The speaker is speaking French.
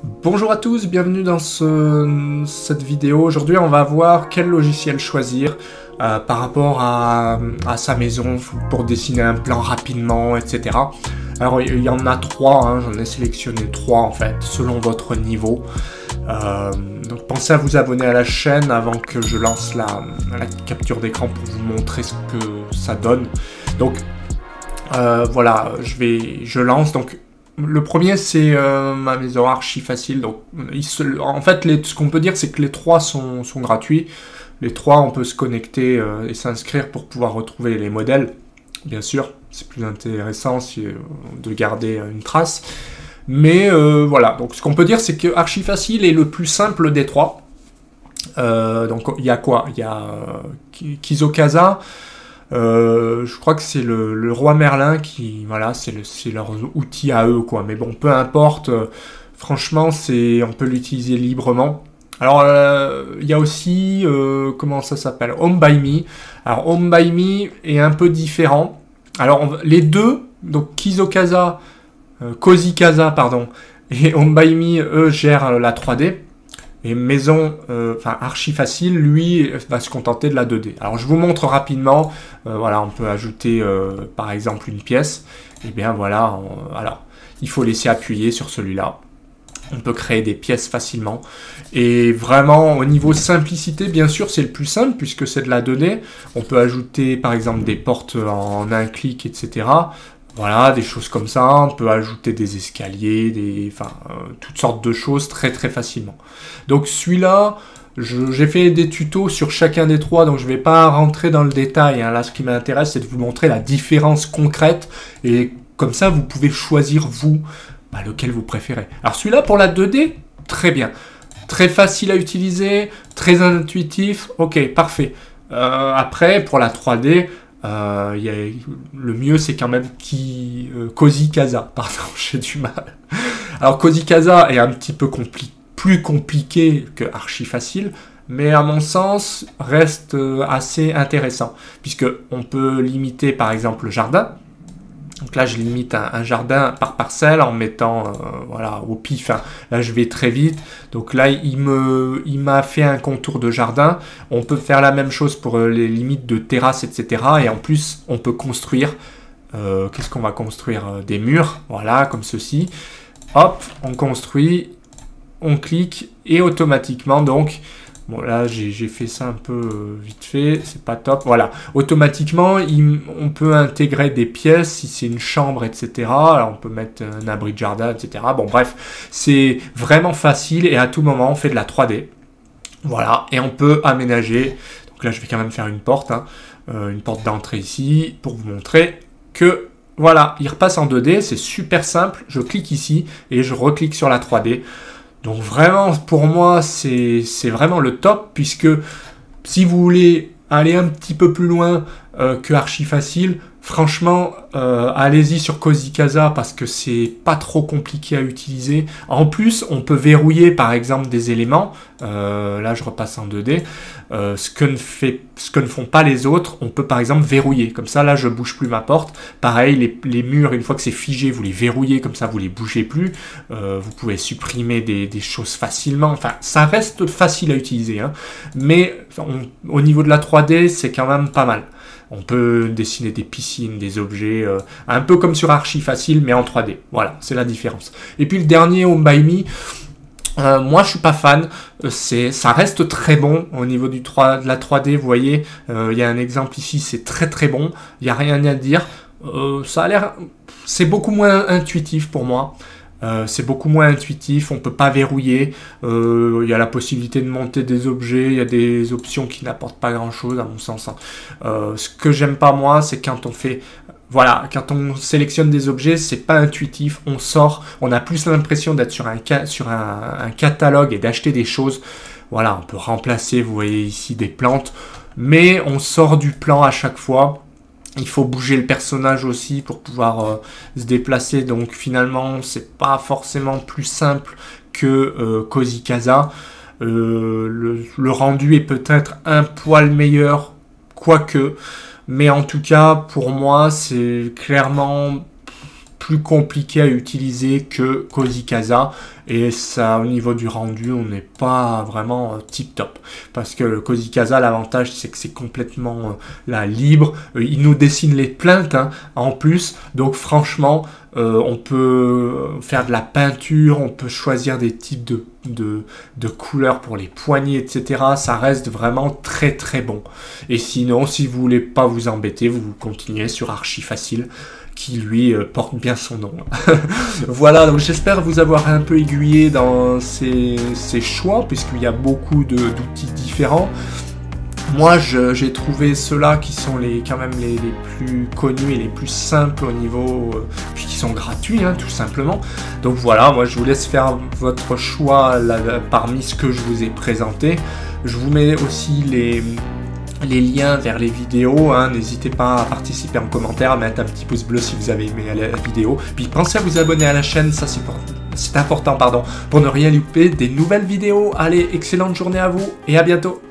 Bonjour à tous, bienvenue dans cette vidéo. Aujourd'hui, on va voir quel logiciel choisir par rapport à sa maison pour dessiner un plan rapidement, etc. Alors, il y en a trois, hein, j'en ai sélectionné trois en fait, selon votre niveau. Donc, pensez à vous abonner à la chaîne avant que je lance la capture d'écran pour vous montrer ce que ça donne. Donc, voilà, je lance. Donc, le premier, c'est ma maison archi facile. Donc, en fait, ce qu'on peut dire, c'est que les trois sont gratuits. Les trois, on peut se connecter et s'inscrire pour pouvoir retrouver les modèles. Bien sûr, c'est plus intéressant de garder une trace. Mais voilà, donc ce qu'on peut dire, c'est que archi facile est le plus simple des trois. Donc, il y a quoi? Il y a Kizokaza. Je crois que c'est le roi Merlin qui, voilà, c'est leur outil à eux, quoi. Mais bon, peu importe. Franchement, on peut l'utiliser librement. Alors, il y a aussi, comment ça s'appelle? Home by Me. Alors, Home by Me est un peu différent. Alors, les deux, donc Kizokaza, Kozikaza, pardon, et Home by Me, eux, gèrent la 3D. Et maison, archi facile, lui, va se contenter de la 2D. Alors, je vous montre rapidement. Voilà, on peut ajouter, par exemple, une pièce. Et bien, voilà. Alors, il faut laisser appuyer sur celui-là. On peut créer des pièces facilement. Et vraiment, au niveau simplicité, bien sûr, c'est le plus simple, puisque c'est de la 2D. On peut ajouter, par exemple, des portes en un clic, etc. Voilà, des choses comme ça. On peut ajouter des escaliers, toutes sortes de choses très très facilement. Donc celui-là, j'ai fait des tutos sur chacun des trois, donc je ne vais pas rentrer dans le détail. Hein. Là, ce qui m'intéresse, c'est de vous montrer la différence concrète. Et comme ça, vous pouvez choisir, vous, lequel vous préférez. Alors celui-là, pour la 2D, très bien. Très facile à utiliser, très intuitif. Ok, parfait. Après, pour la 3D... le mieux c'est quand même Kozikaza, pardon, j'ai du mal. Alors Kozikaza est un petit peu plus compliqué que archi facile, mais à mon sens reste assez intéressant, puisque on peut limiter par exemple le jardin. Donc là, je limite un jardin par parcelle en mettant, voilà, au pif. Hein. Là, je vais très vite. Donc là, il m'a fait un contour de jardin. On peut faire la même chose pour les limites de terrasse, etc. Et en plus, on peut construire. Qu'est-ce qu'on va construire? Des murs, voilà, comme ceci. Hop, on construit, on clique et automatiquement, donc... Bon, là, j'ai fait ça un peu vite fait, c'est pas top. Voilà, automatiquement, on peut intégrer des pièces, si c'est une chambre, etc. Alors, on peut mettre un abri de jardin, etc. Bon, bref, c'est vraiment facile et à tout moment, on fait de la 3D. Voilà, et on peut aménager. Donc là, je vais quand même faire une porte, hein, une porte d'entrée ici, pour vous montrer que... Voilà, il repasse en 2D, c'est super simple. Je clique ici et je reclique sur la 3D. Donc vraiment, pour moi, c'est vraiment le top, puisque si vous voulez aller un petit peu plus loin que archi facile, franchement, allez-y sur Kozikaza parce que c'est pas trop compliqué à utiliser. En plus, on peut verrouiller par exemple des éléments. Là, je repasse en 2D. Ce que ne font pas les autres, on peut par exemple verrouiller. Comme ça, là, je bouge plus ma porte. Pareil, les murs, une fois que c'est figé, vous les verrouillez, comme ça, vous les bougez plus. Vous pouvez supprimer des choses facilement. Enfin, ça reste facile à utiliser. Hein. Mais au niveau de la 3D, c'est quand même pas mal. On peut dessiner des piscines, des objets, un peu comme sur Archi Facile, mais en 3D. Voilà, c'est la différence. Et puis le dernier, Home by Me, moi je suis pas fan. Ça reste très bon au niveau de la 3D. Vous voyez, il y a un exemple ici, c'est très très bon. Il n'y a rien à dire. Ça a l'air, c'est beaucoup moins intuitif pour moi. C'est beaucoup moins intuitif, on ne peut pas verrouiller, il y a la possibilité de monter des objets, il y a des options qui n'apportent pas grand chose à mon sens. Hein. Ce que j'aime pas moi, c'est quand on fait... Voilà, quand on sélectionne des objets, c'est pas intuitif, on sort, on a plus l'impression d'être sur un catalogue et d'acheter des choses. Voilà, on peut remplacer, vous voyez ici, des plantes, mais on sort du plan à chaque fois. Il faut bouger le personnage aussi pour pouvoir se déplacer. Donc finalement, c'est pas forcément plus simple que Kozikaza. Le rendu est peut-être un poil meilleur, quoique. Mais en tout cas, pour moi, c'est clairement plus compliqué à utiliser que Cozy Casa, et ça, au niveau du rendu, on n'est pas vraiment tip top, parce que le Cozy Casa, l'avantage c'est que c'est complètement libre, il nous dessine les plaintes hein, en plus, donc franchement on peut faire de la peinture, on peut choisir des types de couleurs pour les poignées, etc. Ça reste vraiment très très bon. Et sinon, si vous voulez pas vous embêter, vous continuez sur Archi Facile, qui lui porte bien son nom. Voilà, donc j'espère vous avoir un peu aiguillé dans ces choix, puisqu'il y a beaucoup d'outils différents. Moi, j'ai trouvé ceux-là qui sont quand même les plus connus et les plus simples au niveau, puis qui sont gratuits, hein, tout simplement. Donc voilà, moi je vous laisse faire votre choix parmi ce que je vous ai présenté. Je vous mets aussi les liens vers les vidéos, hein. N'hésitez pas à participer en commentaire, à mettre un petit pouce bleu si vous avez aimé la vidéo. Puis pensez à vous abonner à la chaîne, ça c'est important, pardon, pour ne rien louper des nouvelles vidéos. Allez, excellente journée à vous et à bientôt.